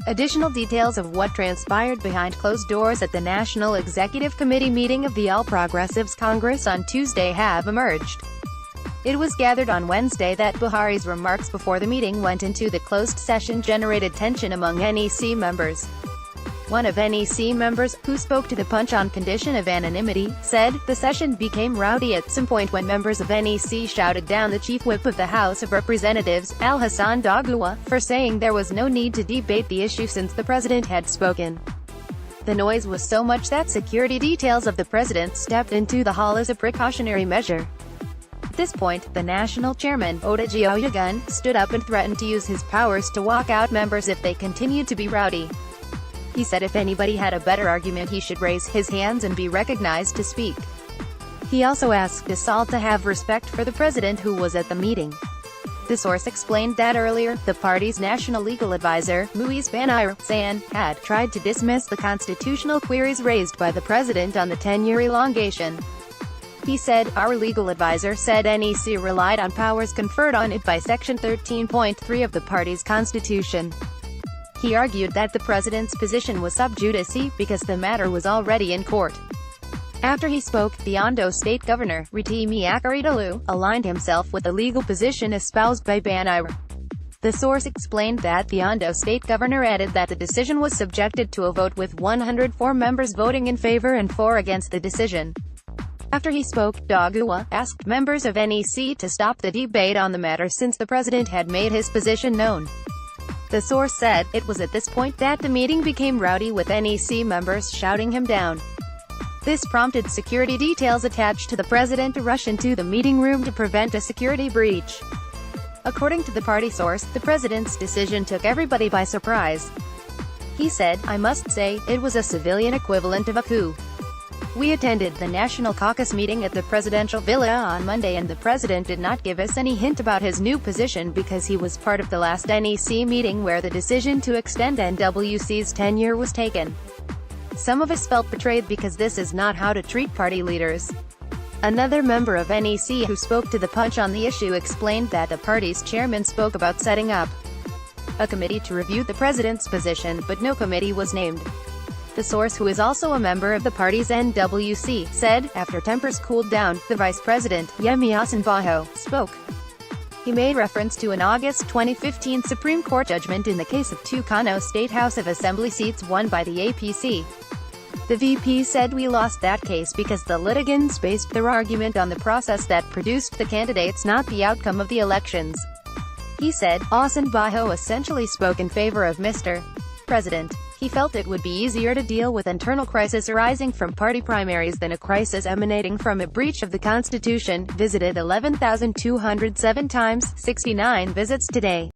Additional details of what transpired behind closed doors at the National Executive Committee meeting of the All Progressives Congress on Tuesday have emerged. It was gathered on Wednesday that Buhari's remarks before the meeting went into the closed session generated tension among NEC members. One of NEC members, who spoke to The Punch on condition of anonymity, said, "The session became rowdy at some point when members of NEC shouted down the chief whip of the House of Representatives, Alhassa, for saying there was no need to debate the issue since the president had spoken. The noise was so much that security details of the president stepped into the hall as a precautionary measure." At this point, the national chairman, Rowdy, stood up and threatened to use his powers to walk out members if they continued to be rowdy. He said if anybody had a better argument he should raise his hands and be recognized to speak. He also asked us all to have respect for the president who was at the meeting. The source explained that earlier, the party's national legal advisor, Buhari, had tried to dismiss the constitutional queries raised by the president on the 10-year elongation. He said, "Our legal advisor said NEC relied on powers conferred on it by Section 13.3 of the party's constitution." He argued that the president's position was sub judice because the matter was already in court. After he spoke, the Ondo State Governor, Rotimi Akeredolu, aligned himself with the legal position espoused by Buhari. The source explained that the Ondo State Governor added that the decision was subjected to a vote with 104 members voting in favor and 4 against the decision. After he spoke, Dogua asked members of NEC to stop the debate on the matter since the president had made his position known. The source said, "It was at this point that the meeting became rowdy with NEC members shouting him down. This prompted security details attached to the president to rush into the meeting room to prevent a security breach." According to the party source, the president's decision took everybody by surprise. He said, "I must say, it was a civilian equivalent of a coup. We attended the National Caucus meeting at the presidential villa on Monday and the president did not give us any hint about his new position because he was part of the last NEC meeting where the decision to extend NWC's tenure was taken. Some of us felt betrayed because this is not how to treat party leaders." Another member of NEC who spoke to The Punch on the issue explained that the party's chairman spoke about setting up a committee to review the president's position, but no committee was named. The source, who is also a member of the party's NWC, said, after tempers cooled down, the vice president, Yemi Osinbajo, spoke. He made reference to an August 2015 Supreme Court judgment in the case of 2 Kano State House of Assembly seats won by the APC. The VP said, "We lost that case because the litigants based their argument on the process that produced the candidates, not the outcome of the elections." He said, Osinbajo essentially spoke in favor of Mr. President. He felt it would be easier to deal with internal crisis arising from party primaries than a crisis emanating from a breach of the Constitution. Visited 11,207 times, 69 visits today.